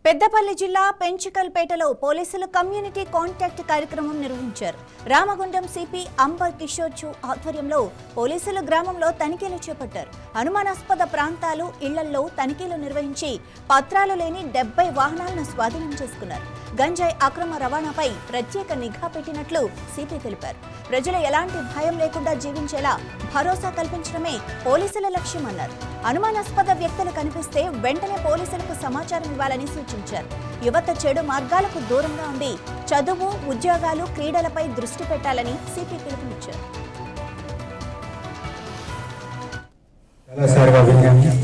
పెద్దపల్లి జిల్లా పెంచికల్పేటలో పోలీసులు community contact కార్యక్రమం నిర్వహించారు. రామగుండం సిపి అంబర్ కిషోర్ చూ ఆధ్వర్యంలో పోలీసులు గ్రామంలో తనిఖీలు చేపట్టారు. అనుమానాస్పద ప్రాంతాలు, ఇళ్లలో తనిఖీలు నిర్వహించి పత్రాలు లేని 70 వాహనాలను స్వాధీనం చేసుకున్నారు. గంజాయి అక్రమ రవాణాపై ప్రత్యేక నిఘా పెట్టినట్లు సిపి తెలిపారు. ప్రజలు ఎలాంటి భయం లేకుండా జీవించేలా భరోసా కల్పించడమే పోలీసుల లక్ష్యమన్నారు. అనుమానాస్పద వ్యక్తులు కనిపిస్తే వెంటనే పోలీసులకు సమాచారం ఇవ్వాలని సూచించారు. యువత చెడు మార్గాలకు దూరంగా ఉండి చదువు, ఉద్యోగాలు, క్రీడలపై దృష్టి పెట్టాలని సిపి పిలుపునిచ్చారు.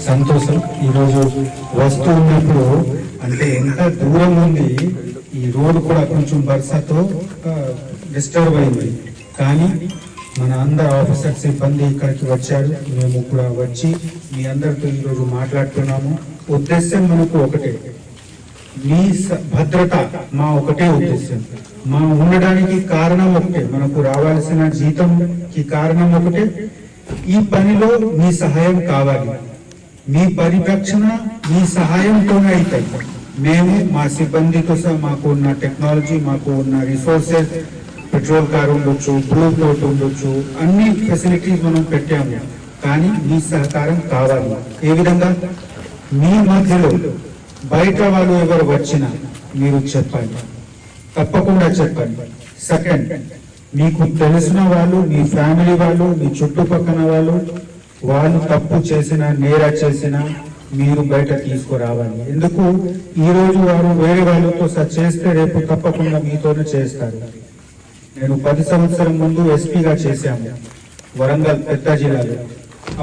సంతోషం. ఈరోజు వస్తూ ఉన్నప్పుడు అంటే ఎంత దూరం ఉంది, ఈ రోడ్డు కూడా కొంచెం వర్షతో డిస్టర్బ్ అయింది. కానీ మన అందరు ఆఫీసర్ సిబ్బంది ఇక్కడికి వచ్చారు. మేము కూడా వచ్చి మీ అందరితో ఈరోజు మాట్లాడుతున్నాము. ఉద్దేశం మనకు ఒకటే, మీ భద్రత మా ఒకటే ఉద్దేశం. మా ఉండడానికి కారణం ఒకటే, మనకు రావాల్సిన జీతంకి కారణం ఒకటే. ఈ పనిలో మీ సహాయం కావాలి. మీ పరిరక్షణ మీ సహాయంతోనే అవుతాయి. మేము మా సిబ్బందితో సహా మాకు ఉన్న టెక్నాలజీ, మాకు ఉన్న రిసోర్సెస్, పెట్రోల్ కార్ ఉండొచ్చు, బ్లూ కోట్ ఉండొచ్చు, అన్ని ఫెసిలిటీస్ మనం పెట్టాము. కానీ మీ సహకారం కావాలి. ఏ విధంగా? మీ మధ్యలో బయట వాళ్ళు ఎవరు వచ్చినా మీరు చెప్పండి, తప్పకుండా చెప్పండి. సెకండ్, మీకు తెలిసిన వాళ్ళు, మీ ఫ్యామిలీ వాళ్ళు, మీ చుట్టుపక్కల వాళ్ళు తప్పు చేసినా, నేర చేసినా మీరు బయట తీసుకురావాలి. ఎందుకు? ఈ రోజు వారు వేరే వాళ్ళతో చేస్తే రేపు తప్పకుండా మీతోనే చేస్తారు. నేను 10 సంవత్సరం ముందు ఎస్పీగా చేశాము వరంగల్ పెద్ద జిల్లాలో.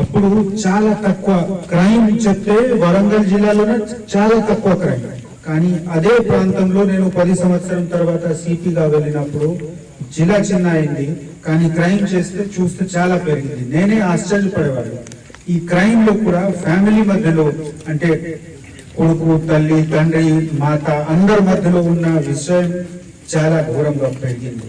అప్పుడు చాలా తక్కువ క్రైమ్ చెప్తే వరంగల్ జిల్లాలోనే చాలా తక్కువ క్రైమ్. కానీ అదే ప్రాంతంలో నేను 10 సంవత్సరం తర్వాత సిపిగా వెళ్ళినప్పుడు జిల్లా చిన్న అయింది, కానీ క్రైమ్ చూస్తే చాలా పెరిగింది. నేనే ఆశ్చర్యపడేవాడు. ఈ క్రైమ్ లో కూడా ఫ్యామిలీ మధ్యలో, అంటే కొడుకు, తల్లి, తండ్రి, మాత అందరి మధ్యలో ఉన్న విషయం చాలా ఘోరంగా పెరిగింది.